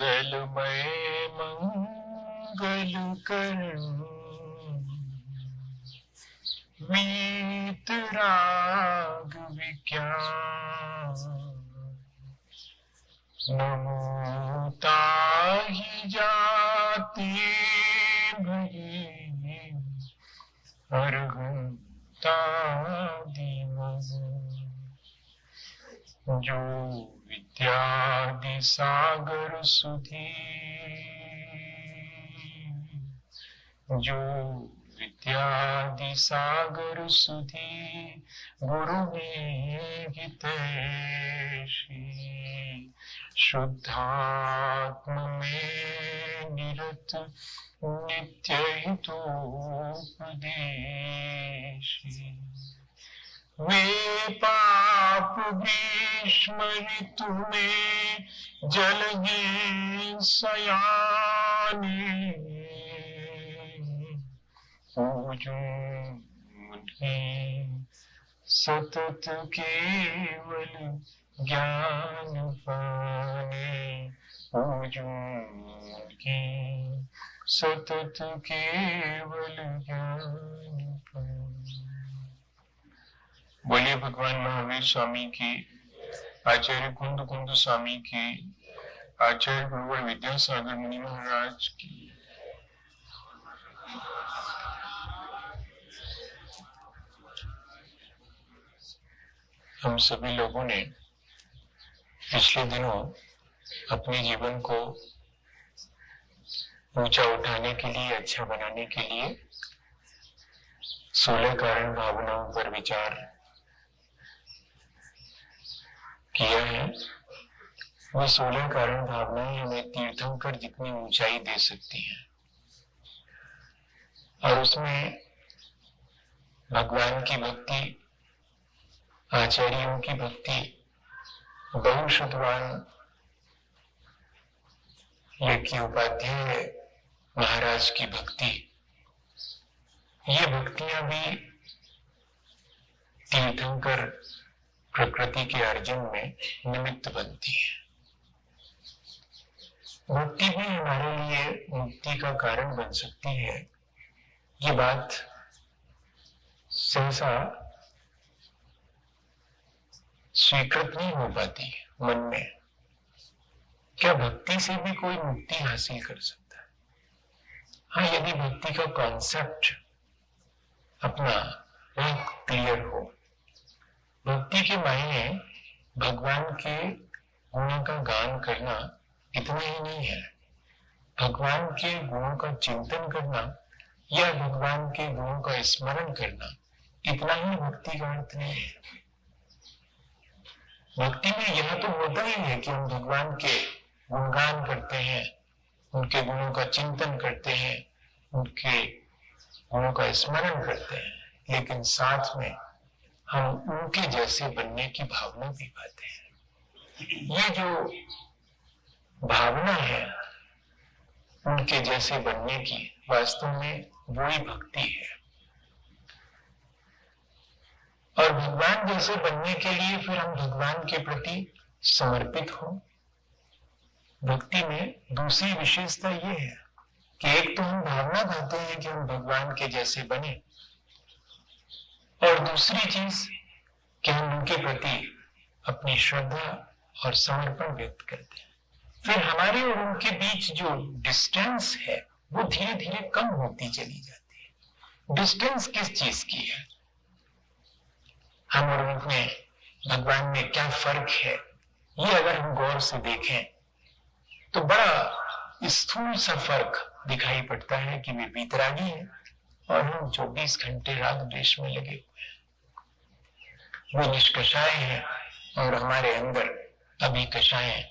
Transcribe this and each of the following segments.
मंगलमय मंगल करण वीतराग विज्ञान नमो ताहि जाति भये अर्हंतादि जो विद्यादि सागर सुधी जो विद्यादि सागर सुधी गुरु में हितैषी शुद्धात्म में निरत नित्य हितोपदेशी वे पाप ग्रीष्म ऋतु में जलगे सयाने उन्हें सतत केवल ज्ञान पाने उनकी सतत केवल ज्ञान पाने। बोलिए भगवान महावीर स्वामी की, आचार्य कुंद कुंद स्वामी की, आचार्य गुरुवर विद्यासागर मुनि महाराज की। हम सभी लोगों ने पिछले दिनों अपने जीवन को ऊंचा उठाने के लिए, अच्छा बनाने के लिए 16 कारण भावनाओं पर विचार किया है। वो 16 कारण भावनाएं हमें तीर्थंकर जितनी ऊंचाई दे सकती हैं, और उसमें भगवान की भक्ति, आचार्यों की भक्ति, बहुशतवान यज्ञ उपाध्याय महाराज की भक्ति, ये भक्तियां भी तीर्थंकर प्रकृति के अर्जन में निमित्त बनती है। भक्ति भी हमारे लिए मुक्ति का कारण बन सकती है। ये बात सहसा स्वीकृत नहीं हो पाती मन में। क्या भक्ति से भी कोई मुक्ति हासिल कर सकता है? हाँ, यदि भक्ति का कॉन्सेप्ट अपना बहुत क्लियर हो। भक्ति के मायने भगवान के गुणों का गान करना इतना ही नहीं है। भगवान के गुणों का चिंतन करना या भगवान के गुणों का स्मरण करना इतना ही भक्ति का अर्थ नहीं है। भक्ति में यह तो होता ही है कि हम भगवान के गुणगान करते हैं, उनके गुणों का चिंतन करते हैं, उनके गुणों का स्मरण करते हैं, लेकिन साथ में हम उनके जैसे बनने की भावना भी पाते हैं। ये जो भावना है उनके जैसे बनने की, वास्तव में वही भक्ति है। और भगवान जैसे बनने के लिए फिर हम भगवान के प्रति समर्पित हो। भक्ति में दूसरी विशेषता ये है कि एक तो हम भावना करते हैं कि हम भगवान के जैसे बने, और दूसरी चीज कि हम उनके प्रति अपनी श्रद्धा और समर्पण व्यक्त करते हैं। फिर हमारे और उनके बीच जो डिस्टेंस है वो धीरे धीरे कम होती चली जाती है। डिस्टेंस किस चीज की है? हम और उनमें, भगवान में क्या फर्क है, ये अगर हम गौर से देखें तो बड़ा स्थूल सा फर्क दिखाई पड़ता है कि वे वीतरागी हैं और हम 24 घंटे राग द्वेष में लगे हुए हैं। वो निष्कषाय हैं और हमारे अंदर अभी कषायें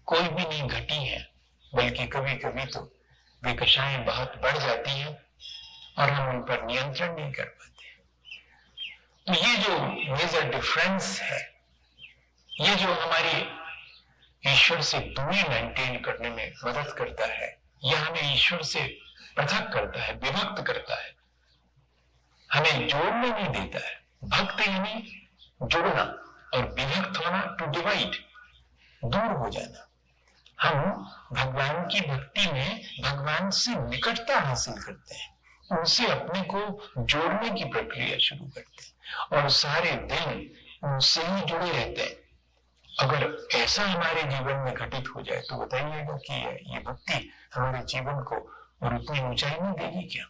कोई भी नहीं घटी है, बल्कि कभी कभी तो वे कषायें बहुत बढ़ जाती हैं और हम उन पर नियंत्रण नहीं कर पाते। तो ये जो मेजर डिफरेंस है, ये जो हमारी ईश्वर से दूरी मेंटेन करने में मदद करता है, यह हमें ईश्वर से पृथक करता है, विभक्त करता है, हमें जोड़ने नहीं देता है। भक्त यानी जुड़ना और विभक्त होना, टू डिवाइड, दूर हो जाना। हम भगवान की भक्ति में भगवान से निकटता हासिल करते हैं, उनसे अपने को जोड़ने की प्रक्रिया शुरू करते हैं और सारे दिन उनसे ही जुड़े रहते हैं। अगर ऐसा हमारे जीवन में घटित हो जाए तो बताइएगा कि ये भक्ति हमारे जीवन को और उतनी ऊंचाई में देगी क्या?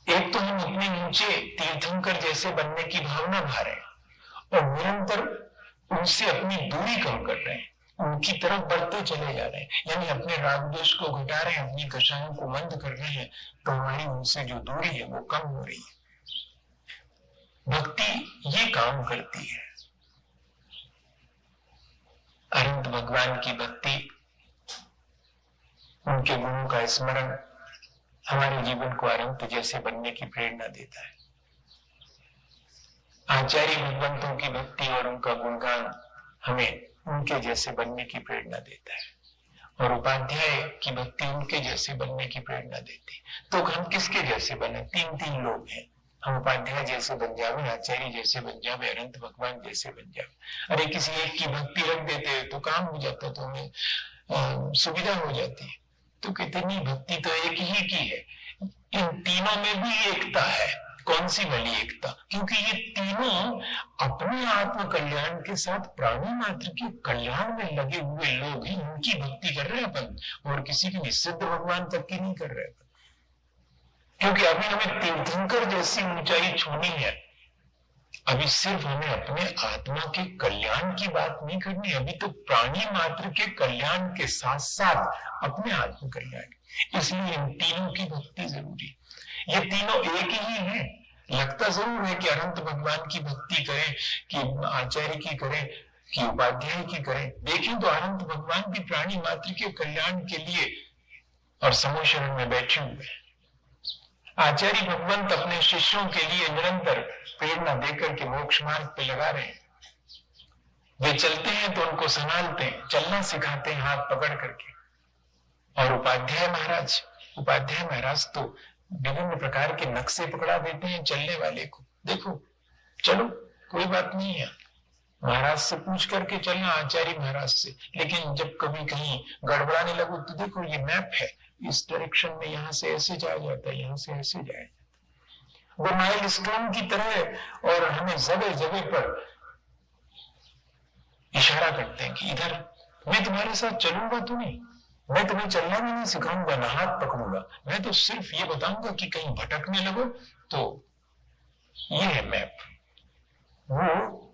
एक तो हम अपने नीचे तीर्थंकर जैसे बनने की भावना भा रहे हैं और निरंतर उनसे अपनी दूरी कम कर रहे हैं, उनकी तरफ बढ़ते चले जा रहे हैं, यानी अपने राग द्वेष को घटा रहे हैं, अपनी कषायों को मंद कर रहे हैं, तो हमारी उनसे जो दूरी है वो कम हो रही है। भक्ति ये काम करती है। अनंत भगवान की भक्ति, उनके गुणों का स्मरण हमारे जीवन को अनंत जैसे बनने की प्रेरणा देता है। आचार्य भगवंतों की भक्ति और उनका गुणगान हमें उनके जैसे बनने की प्रेरणा देता है और उपाध्याय की भक्ति उनके जैसे बनने की प्रेरणा देती है। तो हम किसके जैसे बने? तीन लोग हैं। हम उपाध्याय जैसे बन जावे, आचार्य जैसे बन जावे, अनंत भगवान जैसे बन जावे। अरे किसी एक की भक्ति रख देते तो काम हो जाता, तो हमें सुविधा हो जाती है। तो कहते नहीं, भक्ति तो एक ही की है, इन तीनों में भी एकता है। कौन सी वाली एकता? क्योंकि ये तीनों अपने आत्म कल्याण के साथ प्राणी मात्र के कल्याण में लगे हुए लोग हैं। उनकी भक्ति कर रहे हैं अपन, और किसी की सिद्ध भगवान तक की नहीं कर रहे अपन। क्योंकि अभी हमें तीर्थंकर जैसी ऊंचाई छूनी है। अभी सिर्फ हमें अपने आत्मा के कल्याण की बात नहीं करनी, अभी तो प्राणी मात्र के कल्याण के साथ साथ अपने आत्म कल्याण। इसलिए इन तीनों की भक्ति जरूरी। ये तीनों एक ही हैं। लगता जरूर है कि अनंत भगवान की भक्ति करें, कि आचार्य की करें, कि उपाध्याय की करें। देखें तो अनंत भगवान भी प्राणी मात्र के कल्याण के लिए और समूह शरण में बैठे हुए हैं। आचार्य भगवंत अपने शिष्यों के लिए निरंतर प्रेरणा देकर के मोक्ष मार्ग पे लगा रहे हैं। वे चलते हैं तो उनको संभालते हैं, चलना सिखाते हैं हाथ पकड़ करके। और उपाध्याय महाराज तो विभिन्न प्रकार के नक्शे पकड़ा देते हैं चलने वाले को। देखो, चलो, कोई बात नहीं है, महाराज से पूछ करके चलना, आचार्य महाराज से। लेकिन जब कभी कहीं गड़बड़ाने लगो तो देखो, ये मैप है, इस डायरेक्शन में यहाँ से ऐसे जाया जाता है, यहाँ से ऐसे जाया जाता है। वो माइल स्टोन की तरह, और हमें जगह जगह पर इशारा करते हैं कि इधर मैं तुम्हारे साथ चलूंगा तो नहीं, मैं तुम्हें चलना भी नहीं सिखाऊंगा, ना हाथ पकड़ूंगा, मैं तो सिर्फ ये बताऊंगा कि कहीं भटकने लगो तो ये है मैप। वो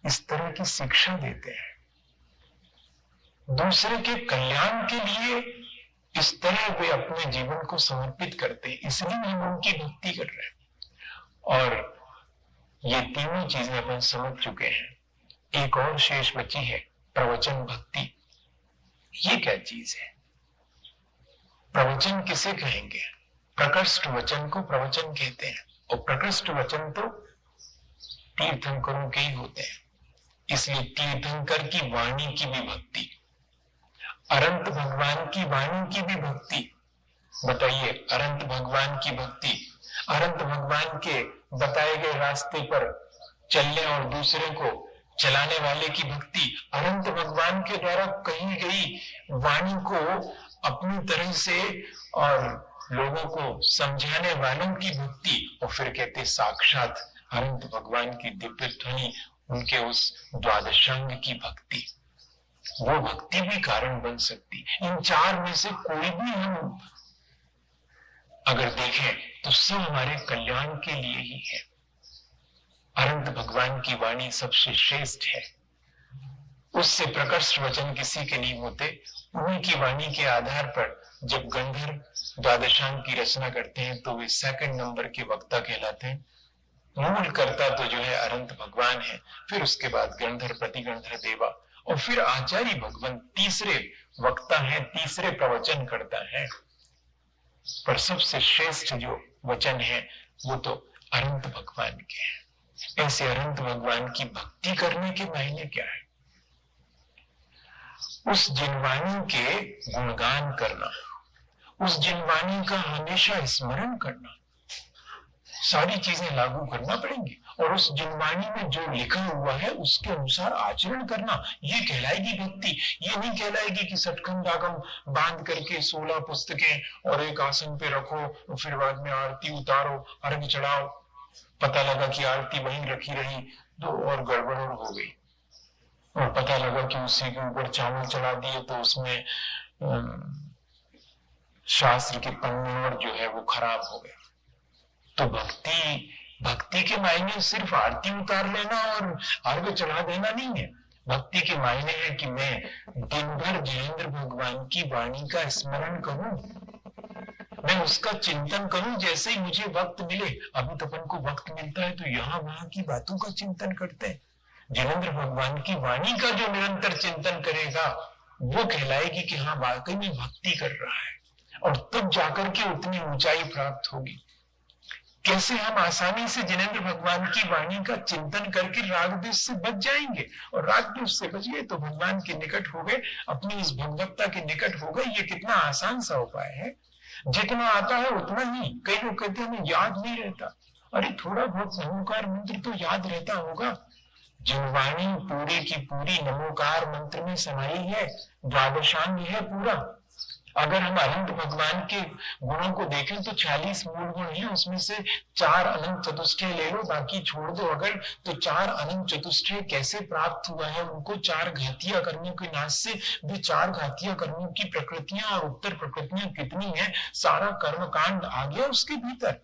इस तरह की शिक्षा देते हैं। दूसरे के कल्याण के लिए इस तरह वे अपने जीवन को समर्पित करते हैं, इसलिए हम उनकी भक्ति कर रहे हैं। और ये तीनों चीजें अपन समझ चुके हैं। एक और शेष बची है, प्रवचन भक्ति। ये क्या चीज है? प्रवचन किसे कहेंगे? प्रकृष्ट वचन को प्रवचन कहते हैं, और प्रकृष्ट वचन तो तीर्थंकरों के ही होते हैं। इसलिए तीर्थंकर की वाणी की भी भक्ति, अनंत भगवान की वाणी की भी भक्ति। बताइए, अनंत भगवान की भक्ति, अनंत भगवान के बताए गए रास्ते पर चलने और दूसरे को चलाने वाले की भक्ति, अनंत भगवान के द्वारा कही गई वाणी को अपनी तरह से और लोगों को समझाने वालों की भक्ति। और फिर कहते साक्षात अनंत भगवान की दिव्य ध्वनि, उनके उस द्वादशांग की भक्ति, वो भक्ति भी कारण बन सकती। इन चार में से कोई भी हम अगर देखें तो सब हमारे कल्याण के लिए ही है। अनंत भगवान की वाणी सबसे श्रेष्ठ है, उससे प्रकृष्ट वचन किसी के नहीं होते। उन्हीं की वाणी के आधार पर जब गंधर्व द्वादशांग की रचना करते हैं तो वे सेकंड नंबर के वक्ता कहलाते हैं। मूल कर्ता तो जो है अनंत भगवान है, फिर उसके बाद गंधर्व, प्रतिगंधर्व, देवा, और फिर आचार्य भगवान तीसरे वक्ता हैं, तीसरे प्रवचन करता है। पर सबसे श्रेष्ठ जो वचन है वो तो अनंत भगवान के हैं। ऐसे अनंत भगवान की भक्ति करने के मायने क्या है? उस जिनवाणी के गुणगान करना, उस जिनवाणी का हमेशा स्मरण करना। सारी चीजें लागू करना पड़ेंगी और उस जिनवाणी में जो लिखा हुआ है उसके अनुसार आचरण करना, ये कहलाएगी भक्ति। ये नहीं कहलाएगी कि सटखंड आगम बांध करके 16 पुस्तकें और एक आसन पे रखो, फिर बाद में आरती उतारो, अर्घ चढ़ाओ, पता लगा कि आरती वहीं रखी रही तो और गड़बड़ हो गई, और पता लगा कि उसी के ऊपर चावल चढ़ा दिए तो उसमें शास्त्र के पन्ने और जो है वो खराब हो गए। तो भक्ति के मायने सिर्फ आरती उतार लेना और अर्घ चढ़ा देना नहीं है। भक्ति के मायने है कि मैं दिन भर जिनेंद्र भगवान की वाणी का स्मरण करूं, मैं उसका चिंतन करूं जैसे ही मुझे वक्त मिले। अभी तो अपन को वक्त मिलता है तो यहाँ वहां की बातों का चिंतन करते हैं। जिनेंद्र भगवान की वाणी का जो निरंतर चिंतन करेगा वो कहलाएगी कि हाँ वाकई में भक्ति कर रहा है, और तब जाकर के उतनी ऊंचाई प्राप्त होगी। कैसे हम आसानी से जिनेंद्र भगवान की वाणी का चिंतन करके राग द्वेष से बच जाएंगे, और राग द्वेष से बच गए तो भगवान के निकट हो गए, अपनी इस भगवत्ता के निकट हो गए। ये कितना आसान सा उपाय है, जितना आता है उतना ही। कई लोग कहते हैं हमें याद नहीं रहता, अरे थोड़ा बहुत नमोकार मंत्र तो याद रहता होगा। जिनवाणी पूरी की पूरी नमोकार मंत्र में समाई है, द्वादशांग है पूरा। अगर हम अनंत भगवान के गुणों को देखें तो 46 मूल गुण हैं, उसमें से 4 अनंत चतुष्टय ले लो, बाकी छोड़ दो अगर, तो 4 अनंत चतुष्टय कैसे प्राप्त हुआ है उनको 4 घातिया कर्मों के नाश से भी 4 घातिया कर्मों की प्रकृतियां और उत्तर प्रकृतियां कितनी है, सारा कर्म कांड आ गया उसके भीतर।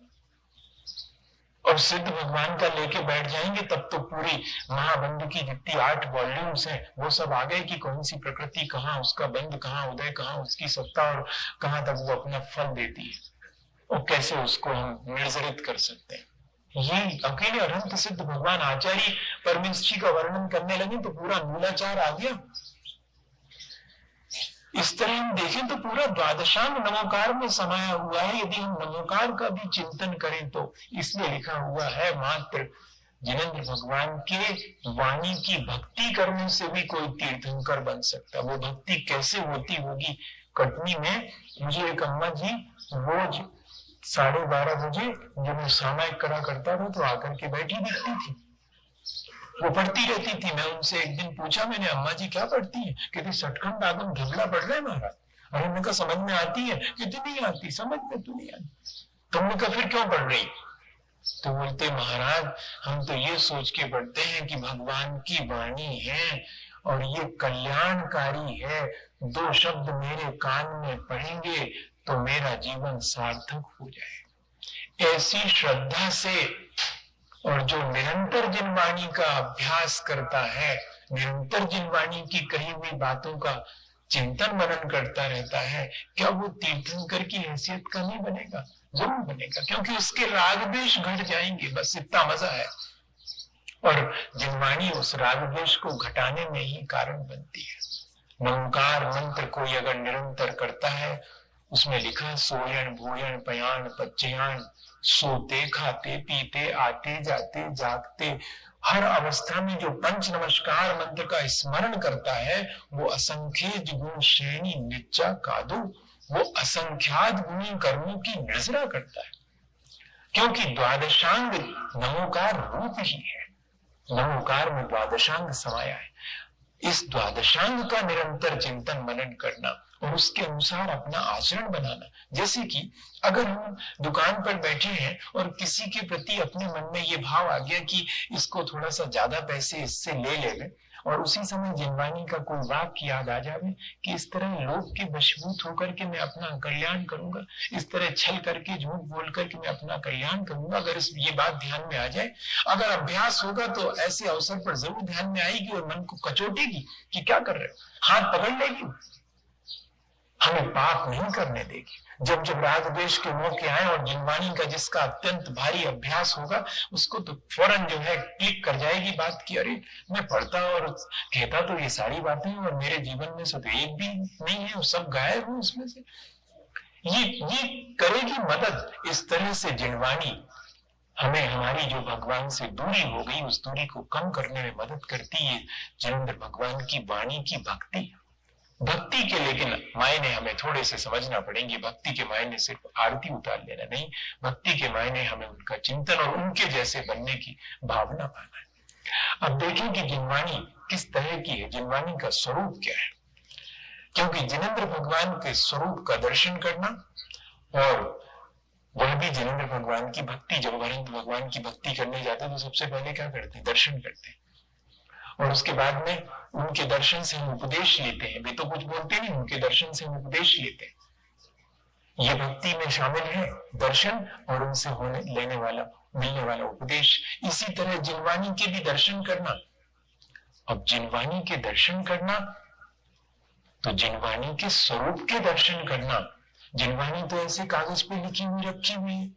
और सिद्ध भगवान का लेके बैठ जाएंगे तब तो पूरी महाबंध की जितनी 8 वॉल्यूम्स हैं वो सब आ गए कि कौन सी प्रकृति कहाँ, उसका बंध कहाँ, उदय कहाँ, उसकी सत्ता और कहाँ तक वो अपना फल देती है, और कैसे उसको हम निर्जरित कर सकते हैं। ये अकेले अनंत सिद्ध भगवान आचार्य परमेश्वरी का वर्णन करने लगे तो पूरा मूलाचार आ गया। इस तरह हम देखें तो पूरा द्वादशांग नमोकार में समाया हुआ है। यदि हम नमोकार का भी चिंतन करें तो इसलिए लिखा हुआ है मात्र जिनेंद्र भगवान के वाणी की भक्ति करने से भी कोई तीर्थंकर बन सकता। वो भक्ति कैसे होती होगी? कटनी में मुझे एक अम्मा जी रोज 12:30 बजे जब मैं सामायिक करा करता था तो आकर के बैठी दिखती थी, वो पढ़ती रहती थी। मैं उनसे एक दिन पूछा, मैंने अम्मा जी क्या पढ़ती है? कहती सटखंड आगम ढगला पढ़ रहे महाराज। अरे उन्होंने कहा समझ में आती है? कहती नहीं आती, समझ में तो नहीं आती। तुमने कहा फिर क्यों पढ़ रही? तो बोलते महाराज हम तो ये सोच के पढ़ते हैं कि भगवान की वाणी है और ये कल्याणकारी है, 2 शब्द मेरे कान में पड़ेंगे तो मेरा जीवन सार्थक हो जाए। ऐसी श्रद्धा से और जो निरंतर जिनवाणी का अभ्यास करता है, निरंतर जिनवाणी की कही हुई बातों का चिंतन मनन करता रहता है, क्या वो तीर्थंकर की हैसियत का नहीं बनेगा? जरूर बनेगा, क्योंकि उसके राग द्वेष घट जाएंगे, बस इतना मजा है। और जिनवाणी उस राग द्वेष को घटाने में ही कारण बनती है। नमोकार मंत्र कोई अगर निरंतर करता है, उसमें लिखा सोयन भोयन पयान पच्चयान, सोते खाते पीते आते जाते जागते हर अवस्था में जो पंच नमस्कार मंत्र का स्मरण करता है वो असंख्य गुण श्रेणी निच्चा कादू, वो असंख्यात गुणी कर्मों की नजरा करता है, क्योंकि द्वादशांग नमोकार रूप ही है। नमोकार में द्वादशांग समाया है। इस द्वादशांग का निरंतर चिंतन मनन करना और उसके अनुसार अपना आचरण बनाना। जैसे कि अगर हम दुकान पर बैठे हैं और किसी के प्रति अपने मन में ये भाव आ गया कि इसको थोड़ा सा ज्यादा पैसे इससे ले लें, और उसी समय जिनवाणी का कोई वाक्य याद आ जाए कि इस तरह लोग के वशीभूत होकर के मैं अपना कल्याण करूंगा, इस तरह छल करके झूठ बोल करके मैं अपना कल्याण करूंगा, अगर ये बात ध्यान में आ जाए, अगर अभ्यास होगा तो ऐसे अवसर पर जरूर ध्यान में आएगी और मन को कचोटेगी कि क्या कर रहे हो, हाथ पकड़ लेगी, हमें पाप नहीं करने देगी। जब जब राग द्वेष के मौके आए और जिनवाणी का जिसका अत्यंत भारी अभ्यास होगा उसको तो फौरन जो है क्लिक कर जाएगी बात की, अरे मैं पढ़ता और कहता तो ये सारी बातें और मेरे जीवन में से तो एक भी नहीं है, सब गायब है उसमें से। ये करेगी मदद। इस तरह से जिनवाणी हमें हमारी जो भगवान से दूरी हो गई उस दूरी को कम करने में मदद करती है। जिनेंद्र भगवान की वाणी की भक्ति भक्ति के लेकिन मायने हमें थोड़े से समझना पड़ेंगे। भक्ति के मायने सिर्फ आरती उतार लेना नहीं, भक्ति के मायने हमें उनका चिंतन और उनके जैसे बनने की भावना पाना है। अब देखें कि जिनवाणी किस तरह की है, जिनवाणी का स्वरूप क्या है। क्योंकि जिनेंद्र भगवान के स्वरूप का दर्शन करना, और वह भी जिनेंद्र भगवान की भक्ति, जब अनंत भगवान की भक्ति करने जाते हैं तो सबसे पहले क्या करते हैं, दर्शन करते हैं, और उसके बाद में उनके दर्शन से हम उपदेश लेते हैं। वे तो कुछ बोलते नहीं, उनके दर्शन से हम उपदेश लेते हैं। ये भक्ति में शामिल है, दर्शन और उनसे होने लेने वाला मिलने वाला उपदेश। इसी तरह जिनवाणी के भी दर्शन करना। अब जिनवाणी के दर्शन करना तो जिनवाणी के स्वरूप के दर्शन करना। जिनवाणी तो ऐसे कागज पे लिखी हुई रखी हुई है,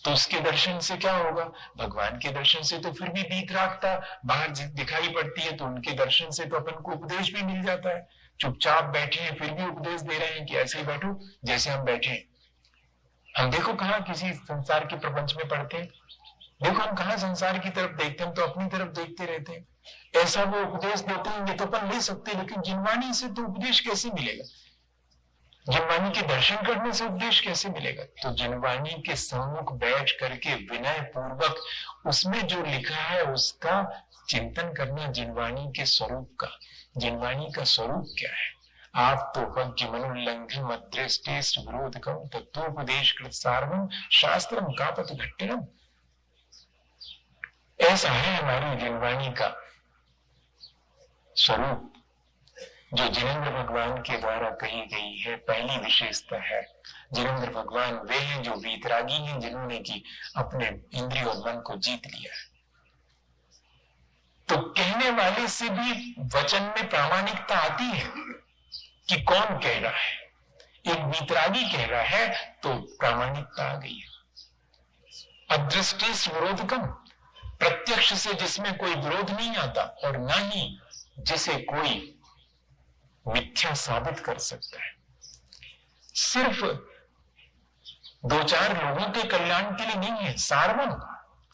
तो उसके दर्शन से क्या होगा, भगवान के दर्शन से तो फिर भी वीतरागता बाहर दिखाई पड़ती है, तो उनके दर्शन से तो अपन को उपदेश भी मिल जाता है। चुपचाप बैठे हैं फिर भी उपदेश दे रहे हैं कि ऐसे ही बैठो जैसे हम बैठे हैं। हम देखो कहाँ किसी संसार के प्रपंच में पढ़ते हैं, देखो हम कहाँ संसार की तरफ देखते हैं, हम तो अपनी तरफ देखते रहते हैं। ऐसा वो उपदेश देते हैं, ये तो अपन ले सकते, लेकिन जिनवाणी से तो उपदेश कैसे मिलेगा, जिनवाणी के दर्शन करने से उपदेश कैसे मिलेगा। तो जिनवाणी के सम्मुख बैठ करके विनय पूर्वक उसमें जो लिखा है उसका चिंतन करना, जिनवाणी के स्वरूप का। जिनवाणी का स्वरूप क्या है, आप तो वज्ञ मनुल्लंघन मद्रेष्टेष्ट विरोधकम तत्वोपदेश कृत सार्वम शास्त्रम कापत घट्टिनम। ऐसा है हमारी जिनवाणी का स्वरूप जो जिनेंद्र भगवान के द्वारा कही गई है। पहली विशेषता है, जिनेंद्र भगवान वे हैं जो वीतरागी हैं, जिन्होंने की अपने इंद्रिय और मन को जीत लिया है। तो कहने वाले से भी वचन में प्रामाणिकता आती है कि कौन कह रहा है। एक वीतरागी कह रहा है तो प्रामाणिकता आ गई है। अदृष्टेष्ट विरोधकम, प्रत्यक्ष से जिसमें कोई विरोध नहीं आता, और न ही जिसे कोई मिथ्या साबित कर सकता है। सिर्फ दो चार लोगों के कल्याण के लिए नहीं है, सार्वम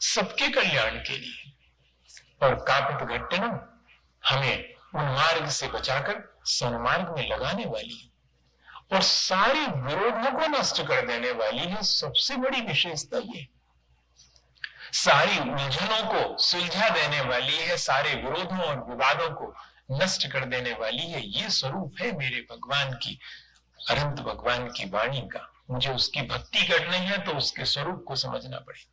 सबके कल्याण के लिए। और कापित घट्टिनम, हमें उन मार्ग से बचाकर सन्मार्ग में लगाने वाली है, और सारे विरोधों को नष्ट कर देने वाली है। सबसे बड़ी विशेषता ये, सारी उलझनों को सुलझा देने वाली है, सारे विरोधों और विवादों को नष्ट कर देने वाली है। ये स्वरूप है मेरे भगवान की, अनंत भगवान की वाणी का। मुझे उसकी भक्ति करनी है तो उसके स्वरूप को समझना पड़े।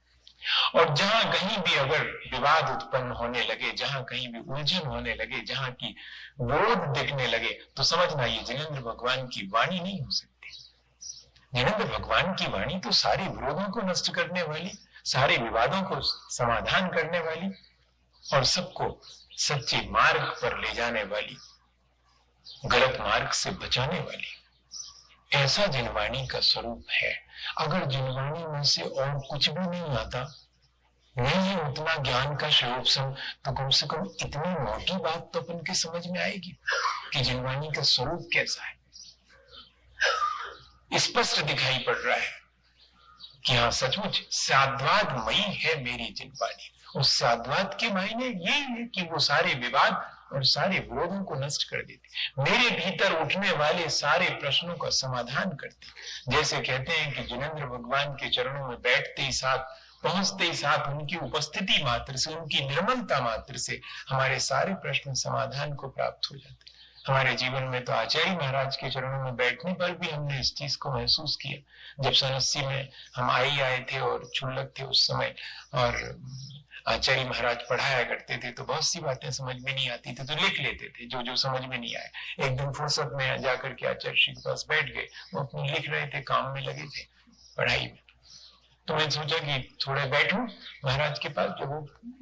और जहां कहीं भी अगर विवाद उत्पन्न होने लगे, जहां कहीं भी उलझन होने लगे, जहां की विरोध दिखने लगे, तो समझना ये जिनेंद्र भगवान की वाणी नहीं हो सकती। जिनेंद्र भगवान की वाणी तो सारे विरोधों को नष्ट करने वाली, सारे विवादों को समाधान करने वाली, और सबको सच्चे मार्ग पर ले जाने वाली, गलत मार्ग से बचाने वाली। ऐसा जिनवाणी का स्वरूप है। अगर जिनवाणी में से और कुछ भी नहीं आता, नहीं है उतना ज्ञान का शोभसम, तो कम से कम इतनी मोटी बात तो अपन के समझ में आएगी कि जिनवाणी का स्वरूप कैसा है। स्पष्ट दिखाई पड़ रहा है कि हाँ सचमुच साद्वादमयी है मेरी जिनवाणी। उस साद्वाद के मायने ये है कि वो सारे विवाद और सारे विरोधों को नष्ट कर देती, मेरे भीतर उठने वाले सारे प्रश्नों का समाधान करती। जैसे कहते हैं कि जिनेंद्र भगवान के चरणों में बैठते ही साथ, पहुंचते ही साथ उनकी उपस्थिति मात्र से, उनकी निर्मलता मात्र से हमारे सारे प्रश्न समाधान को प्राप्त हो जाते। हमारे जीवन में तो आचार्य महाराज के चरणों में बैठने पर भी हमने इस चीज को महसूस किया। जब सन 80 में हम आए थे और छुल्लक थे उस समय, और आचार्य महाराज पढ़ाया करते थे, तो बहुत सी बातें समझ में नहीं आती थी, तो लिख लेते थे जो जो समझ में नहीं आया। एक दिन फुर्सत में जाकर के आचार्य श्री के पास बैठ गए, वो अपनी लिख रहे थे, काम में लगे थे पढ़ाई में। तो मैंने सोचा कि थोड़ा बैठूं महाराज के पास, जब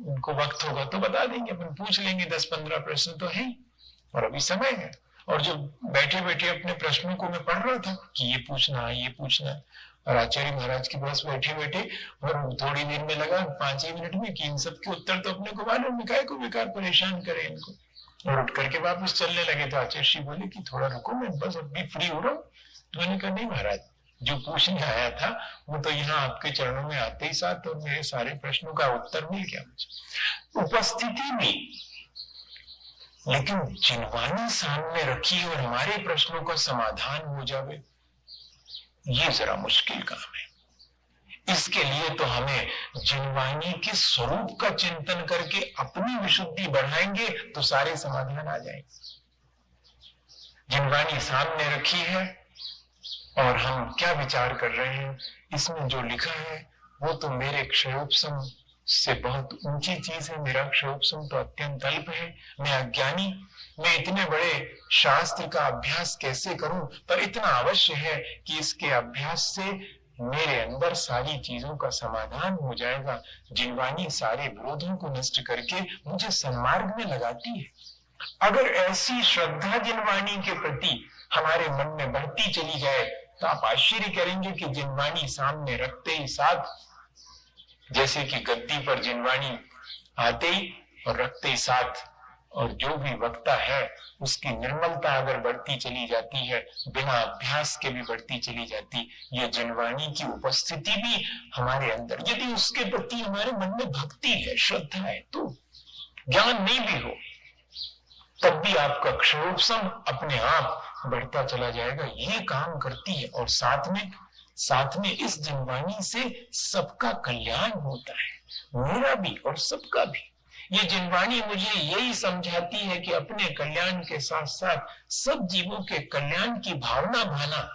उनको वक्त होगा तो बता देंगे, अपन पूछ लेंगे, 10-15 प्रश्न तो है और अभी समय है। और जो बैठे बैठे अपने प्रश्नों को मैं पढ़ रहा था कि ये पूछना है, ये पूछना है, और आचार्य महाराज के पास बैठे बैठे और थोड़ी देर में लगा 5 मिनट में कि इन सब के उत्तर तो अपने को मालूम है, काहे को बेकार परेशान करे इनको। और उठ करके वापस चलने लगे तो आचार्य श्री बोले कि थोड़ा रुको, मैं बस अभी फ्री हो रहा हूँ। तो मैंने कहा नहीं महाराज, जो पूछने आया था वो तो यहाँ आपके चरणों में आते ही साथ और मेरे सारे प्रश्नों का उत्तर मिल गया मुझे। उपस्थिति में लेकिन जिनवानी सामने रखी और हमारे प्रश्नों का समाधान हो जावे, ये जरा मुश्किल काम है। इसके लिए तो हमें जिनवानी के स्वरूप का चिंतन करके अपनी विशुद्धि बढ़ाएंगे तो सारे समाधान आ जाएंगे। जिनवानी सामने रखी है और हम क्या विचार कर रहे हैं, इसमें जो लिखा है वो तो मेरे क्षयोपशम से बहुत ऊंची चीज है। मेरा क्षयोपशम तो अत्यंत अल्प है, मैं अज्ञानी, मैं इतने बड़े शास्त्र का अभ्यास कैसे करूं, पर इतना अवश्य है कि इसके अभ्यास से मेरे अंदर सारी चीजों का समाधान हो जाएगा। जिनवानी सारे विरोधों को नष्ट करके मुझे सन्मार्ग में लगाती है। अगर ऐसी श्रद्धा जिनवाणी के प्रति हमारे मन में बढ़ती चली जाए तो आप आश्चर्य करेंगे कि जिनवाणी सामने रखते ही साथ, जैसे कि गद्दी पर जिनवाणी आते ही और रखते ही साथ, और जो भी वक्ता है उसकी निर्मलता अगर बढ़ती चली जाती है, बिना अभ्यास के भी बढ़ती चली जाती, ये जिनवाणी की उपस्थिति भी हमारे अंदर, यदि उसके प्रति हमारे मन में भक्ति है, श्रद्धा है, तो ज्ञान नहीं भी हो तब भी आपका क्षयोपशम अपने आप बढ़ता चला जाएगा। ये काम करती है। और साथ में इस जिनवाणी से सबका कल्याण होता है, मेरा भी और सबका भी। ये जिनवाणी मुझे यही समझाती है कि अपने कल्याण के साथ साथ सब जीवों के कल्याण की भावना भाना।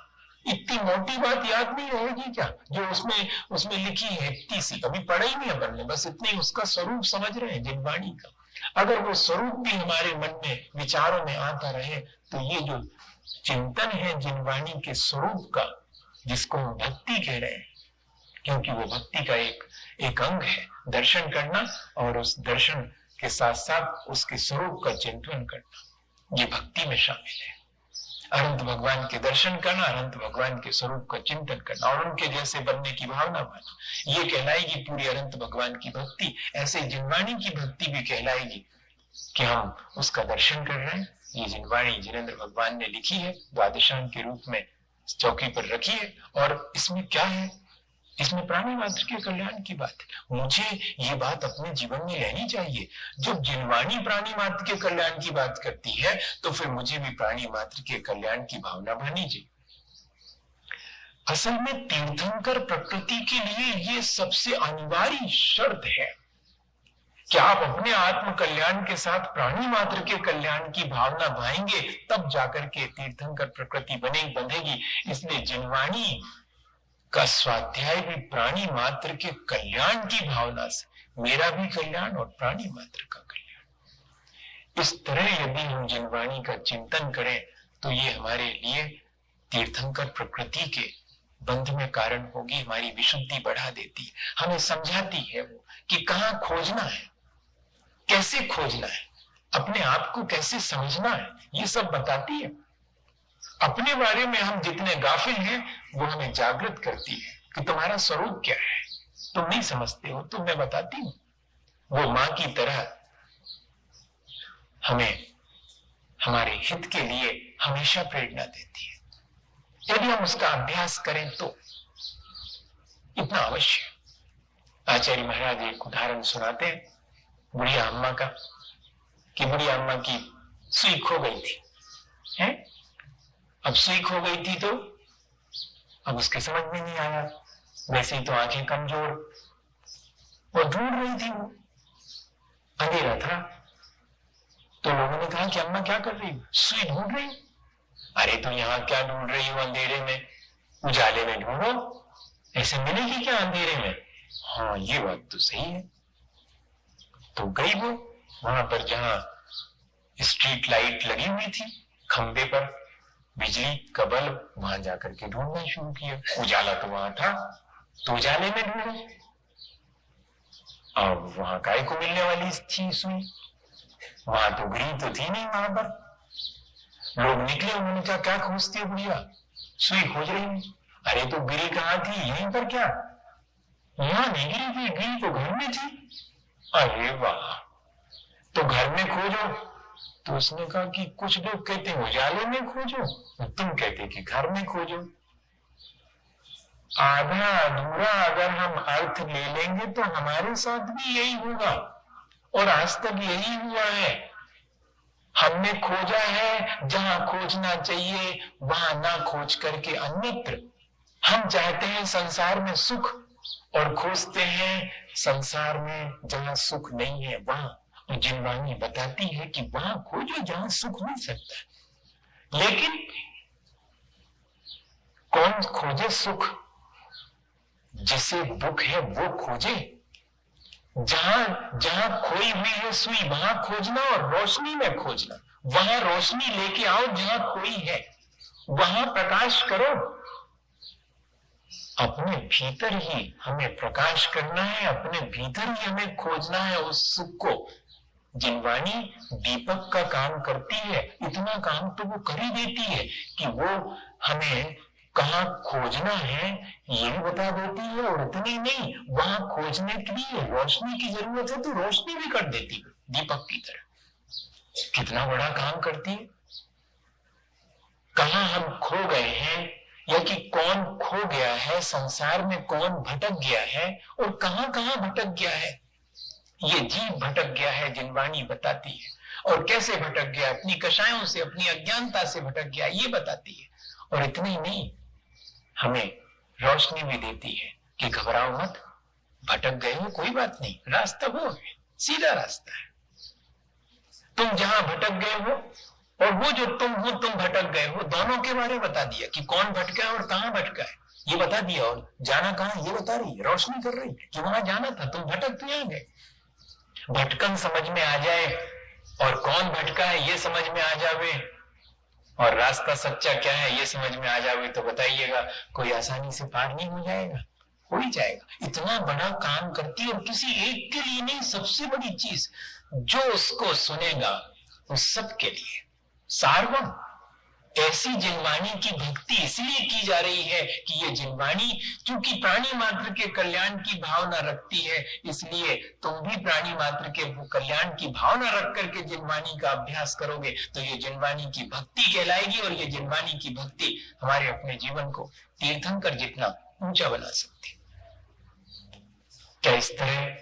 इतनी मोटी बात याद नहीं रहेगी क्या जो उसमें लिखी है, इतनी सी कभी पढ़ा ही नहीं अपन ने, बस इतने उसका स्वरूप समझ रहे हैं जिनवाणी का। अगर वो स्वरूप भी हमारे मन में विचारों में आता रहे तो ये जो चिंतन है जिनवाणी के स्वरूप का, जिसको हम भक्ति कह रहे हैं, क्योंकि वो भक्ति का एक अंग है, दर्शन करना और उस दर्शन के साथ साथ उसके स्वरूप का चिंतन करना, ये भक्ति में शामिल है। अनंत भगवान के दर्शन करना, अनंत भगवान के स्वरूप का चिंतन करना और उनके जैसे बनने की भावना माना, ये कहलाएगी पूरी अनंत भगवान की भक्ति। ऐसे जिनवाणी की भक्ति भी कहलाएगी कि हम उसका दर्शन कर रहे हैं। ये जिनवाणी जिनेंद्र भगवान ने लिखी है, द्वादशांग के रूप में चौकी पर रखी है। और इसमें क्या है, इसमें प्राणी मात्र के कल्याण की बात है। मुझे ये बात अपने जीवन में लेनी चाहिए। जब जिनवाणी प्राणी मात्र के कल्याण की बात करती है तो फिर मुझे भी प्राणी मात्र के कल्याण की भावना बनी चाहिए। असल में तीर्थंकर प्रकृति के लिए ये सबसे अनिवार्य शर्त है कि आप अपने आत्म कल्याण के साथ प्राणी मात्र के कल्याण की भावना भाएंगे, तब जाकर के तीर्थंकर प्रकृति बंधेगी। इसलिए जिनवाणी का स्वाध्याय भी प्राणी मात्र के कल्याण की भावना से, मेरा भी कल्याण और प्राणी मात्र का कल्याण। इस तरह यदि हम जिनवाणी का चिंतन करें तो ये हमारे लिए तीर्थंकर प्रकृति के बंध में कारण होगी, हमारी विशुद्धि बढ़ा देती है, हमें समझाती है वो कि कहाँ खोजना है, कैसे खोजना है, अपने आप को कैसे समझना है, ये सब बताती है। अपने बारे में हम जितने गाफिल हैं वो हमें जागृत करती है कि तुम्हारा स्वरूप क्या है, तुम नहीं समझते हो, तो मैं बताती हूं। वो मां की तरह हमें हमारे हित के लिए हमेशा प्रेरणा देती है। यदि हम उसका अभ्यास करें तो इतना अवश्य। आचार्य महाराज एक उदाहरण सुनाते हैं बुढ़िया अम्मा का, कि बुढ़िया अम्मा की सुई खो गई थी, है? अब सुई खो गई थी तो अब उसके समझ में नहीं आया, वैसे ही तो आंखें कमजोर, वो ढूंढ रही थी, वो अंधेरा था, तो लोगों ने कहा कि अम्मा क्या कर रही हो? सुई ढूंढ रही। अरे तो यहाँ क्या ढूंढ रही हो अंधेरे में, उजाले में ढूंढो, ऐसे मिलेगी क्या अंधेरे में? हाँ ये बात तो सही है। तो गई वो वहां पर जहां स्ट्रीट लाइट लगी हुई थी, खंबे पर बिजली का बल्ब, वहां जाकर के ढूंढना शुरू किया। उजाला तो वहां था, तो उजाले में ढूंढो। अब वहां काय को मिलने वाली थी सुई, वहां तो गृह तो थी नहीं। वहां पर लोग निकले, उन्होंने कहा क्या खोजती है बुढ़िया? सुई खोज रही हूं। अरे तो गिरी कहाँ थी? यहीं पर। क्या यहाँ नहीं गिरी थी, गिरी तो घर में थी। अरे वाह, तो घर में खोजो। तो उसने कहा कि कुछ लोग कहते हैं उजाले में खोजो, तुम कहते कि घर में खोजो। आधा अधूरा अगर हम अर्थ ले लेंगे तो हमारे साथ भी यही होगा, और आज तक यही हुआ है। हमने खोजा है जहां खोजना चाहिए वहां ना खोज करके अन्यत्र। हम चाहते हैं संसार में सुख और खोजते हैं संसार में जहां सुख नहीं है वहां। और जिनवाणी बताती है कि वहां खोजो जहां सुख मिल सकता है। लेकिन कौन खोजे सुख? जिसे दुख है वो खोजे। जहां जहां खोई हुई है सुई वहां खोजना और रोशनी में खोजना। वहां रोशनी लेके आओ जहां खोई है, वहां प्रकाश करो। अपने भीतर ही हमें प्रकाश करना है, अपने भीतर ही हमें खोजना है उस सुख को। जिनवाणी दीपक का काम करती है, इतना काम तो वो कर ही देती है कि वो हमें कहाँ खोजना है ये भी बता देती है। और इतनी नहीं, वहां खोजने के लिए रोशनी की जरूरत है तो रोशनी भी कर देती है दीपक की तरह। कितना बड़ा काम करती है। कहाँ हम खो गए हैं या कि कौन खो गया है, संसार में कौन भटक गया है और कहाँ कहाँ भटक गया है, ये जीव भटक गया है जिनवाणी बताती है। और कैसे भटक गया, अपनी कषायों से, अपनी अज्ञानता से भटक गया ये बताती है। और इतना ही नहीं, हमें रोशनी भी देती है कि घबराओ मत, भटक गए हो कोई बात नहीं, रास्ता वो है, सीधा रास्ता है। तुम जहां भटक गए हो और वो जो तुम हो तुम भटक गए हो, दोनों के बारे में बता दिया कि कौन भटका है और कहां भटका है ये बता दिया। और जाना कहां ये बता रही है, रोशनी कर रही है कि वहां जाना था, तुम भटक तो यहाँ गए। भटकन समझ में आ जाए और कौन भटका है ये समझ में आ जावे और रास्ता सच्चा क्या है ये समझ में आ जावे तो बताइएगा कोई आसानी से पार नहीं हो जाएगा? हो ही जाएगा। इतना बड़ा काम करती है और किसी एक के लिए नहीं, सबसे बड़ी चीज जो उसको सुनेगा उस सब के लिए सार्वम। ऐसी जिनवाणी की भक्ति इसलिए की जा रही है कि ये जिनवाणी चूंकि प्राणी मात्र के कल्याण की भावना रखती है, इसलिए तुम भी प्राणी मात्र के कल्याण की भावना रख करके जिनवाणी का अभ्यास करोगे तो ये जिनवाणी की भक्ति कहलाएगी। और ये जिनवाणी की भक्ति हमारे अपने जीवन को तीर्थंकर जितना ऊंचा बना सकती। क्या इस तरह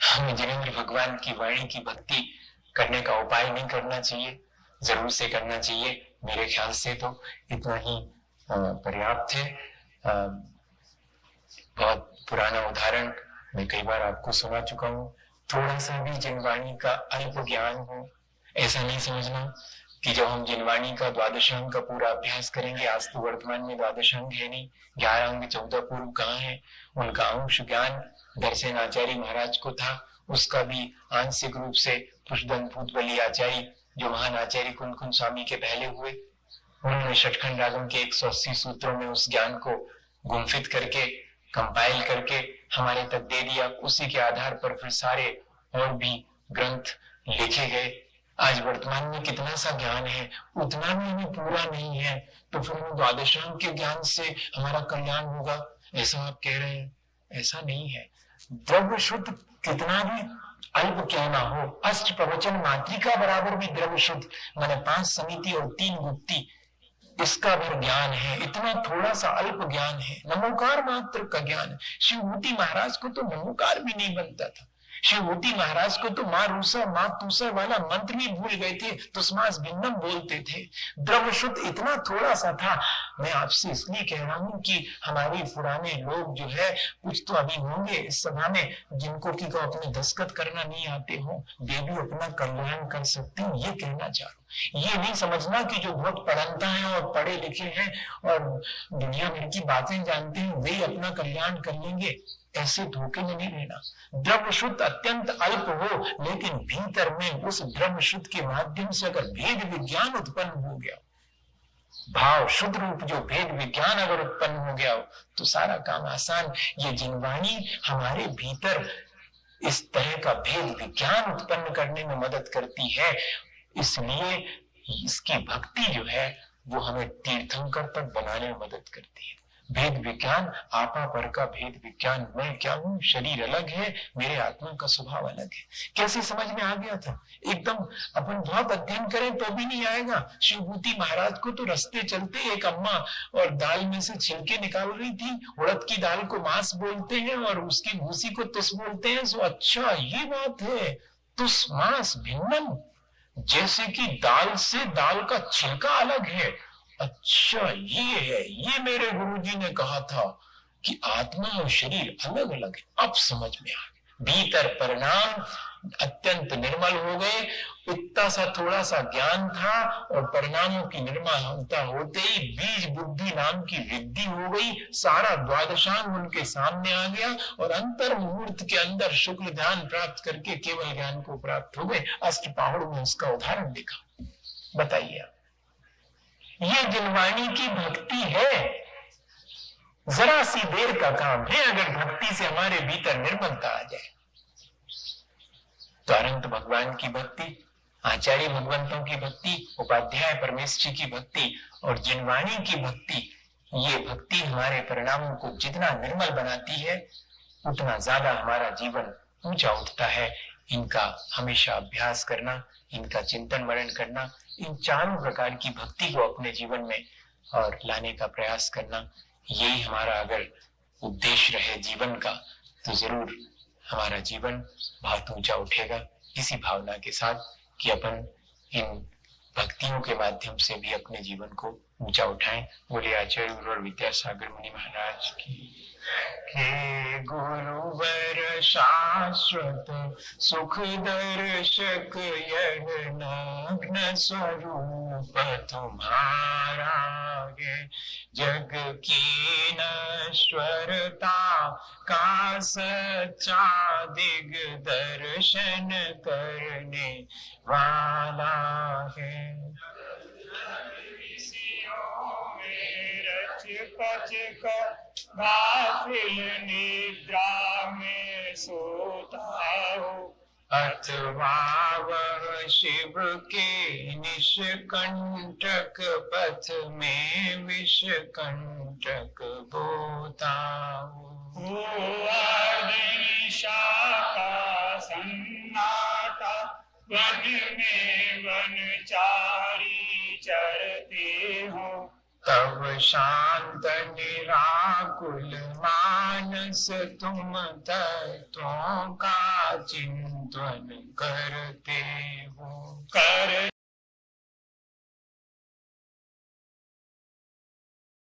हमें जिनेंद्र भगवान की वाणी की भक्ति करने का उपाय नहीं करना चाहिए? जरूर से करना चाहिए। मेरे ख्याल से तो इतना ही पर्याप्त है। बहुत पुराना उदाहरण मैं कई बार आपको सुना चुका हूँ। थोड़ा सा भी जिनवाणी का अल्प ज्ञान हो, ऐसा नहीं समझना कि जब हम जिनवाणी का द्वादशांग का पूरा अभ्यास करेंगे, आज तो वर्तमान में द्वादशांग है नहीं, 11 अंग 14 पूर्व कहाँ है, उनका अंश ज्ञान दर्शन आचार्य महाराज को था, उसका भी आंशिक रूप से पुष्पदंत भूतबली आचार्य जो महान आचार्य कुंदकुंज स्वामी के पहले हुए, उन्होंने षटखंड रागम के 180 सूत्रों में उस ज्ञान को गुंफित करके कंपाइल करके हमारे तक दे दिया। उसी के आधार पर फिर सारे और भी ग्रंथ लिखे गए। आज वर्तमान में कितना सा ज्ञान है, उतना भी हमें पूरा नहीं है, तो फिर हम द्वादशांग के ज्ञान से हमारा कल्याण होगा ऐसा आप कह रहे हैं? ऐसा नहीं है। द्रव्य शुद्ध कितना भी अल्प क्यों ना हो, अष्ट प्रवचन मातृका बराबर भी द्रव्य शुद्ध, माने 5 समिति और 3 गुप्ती, इसका भर ज्ञान है। इतना थोड़ा सा अल्प ज्ञान है, नमोकार मात्र का ज्ञान है। शिवभूति महाराज को तो नमोकार भी नहीं बनता था। शिवभूति महाराज को तो माँ रूसा माँ तूसा वाला मंत्र भी भूल गए थे, तुस्मास भिन्नम बोलते थे। द्रव्य शुद्ध इतना थोड़ा सा था। मैं आपसे इसलिए कह रहा हूं कि हमारे पुराने लोग जो है, कुछ तो अभी होंगे इस सभा में जिनको कि तो अपने दस्तखत करना नहीं आते हो, वे भी अपना कल्याण कर सकते हैं, ये कहना चाह रहा हूं। ये नहीं समझना कि जो बहुत पढ़ता है और पढ़े लिखे हैं और दुनिया भर की बातें जानते हैं वे अपना कल्याण कर लेंगे, ऐसे धोखे में नहीं रहना। द्रव्य शुद्ध अत्यंत अल्प हो, लेकिन भीतर में उस द्रव्य शुद्ध के माध्यम से अगर भेद विज्ञान उत्पन्न हो गया, भाव शुद्ध रूप जो भेद विज्ञान अगर उत्पन्न हो गया हो, तो सारा काम आसान। ये जिनवाणी हमारे भीतर इस तरह का भेद विज्ञान उत्पन्न करने में मदद करती है। इसलिए इसकी भक्ति जो है वो हमें तीर्थंकर तक बनाने में मदद करती है। भेद विज्ञान, आपा पर का भेद विज्ञान, मैं क्या हूँ, शरीर अलग है, मेरे आत्मा का स्वभाव अलग है। कैसे समझ में आ गया था? एकदम अपन बहुत अध्ययन करें तो भी नहीं आएगा। शिवभूति महाराज को तो रास्ते चलते एक अम्मा और दाल में से छिलके निकाल रही थी, उड़द की दाल को मांस बोलते हैं और उसकी भूसी को तुस बोलते हैं। सो अच्छा ये बात है, तुस मांस भिन्नम, जैसे कि दाल से दाल का छिलका अलग है। अच्छा ये है, ये मेरे गुरुजी ने कहा था कि आत्मा और शरीर अलग अलग है। अब समझ में आ गया। भीतर परिणाम अत्यंत निर्मल हो गए। इतना सा थोड़ा सा ज्ञान था और परिणामों की निर्मलता होते ही बीज बुद्धि नाम की वृद्धि हो गई। सारा द्वादशांग उनके सामने आ गया और अंतर मुहूर्त के अंदर शुक्ल ध्यान प्राप्त करके केवल ज्ञान को प्राप्त हो गए। अष्टपहाड़ में उसका उदाहरण देखा। बताइए, ये जिनवाणी की भक्ति है। जरा सी देर का काम है। अगर भक्ति से हमारे भीतर निर्मलता आ जाए तो अनंत भगवान की भक्ति, आचार्य भगवंतों की भक्ति, उपाध्याय परमेश्वर की भक्ति और जिनवाणी की भक्ति, ये भक्ति हमारे परिणामों को जितना निर्मल बनाती है उतना ज्यादा हमारा जीवन ऊंचा उठता है। इनका हमेशा अभ्यास करना, इनका चिंतन मनन करना, इन चारों प्रकार की भक्ति को अपने जीवन में और लाने का प्रयास करना, यही हमारा अगर उद्देश्य रहे जीवन का तो जरूर हमारा जीवन बहुत ऊंचा उठेगा। इसी भावना के साथ कि अपन इन भक्तियों के माध्यम से भी अपने जीवन को ऊंचा उठाएं। बोले आचार्य गुरु और विद्यासागर मुनि महाराज की। हे गुरुवर शाश्वत सुख दर्शक यह नग्न स्वरूप तुम्हारा है। जग की नश्वरता का सच्चा दिग्दर्शन करने वाला है। गाफिल निद्रा में सोता हो, अथवा वह शिव के निष्कंटक पथ में विषकंटक बोता हो। निशा का सन्नाटा, वन में वनचारी चरते हो, तब शांत निराकुल मानस तुम तत्वों का चिंतन करते हो। कर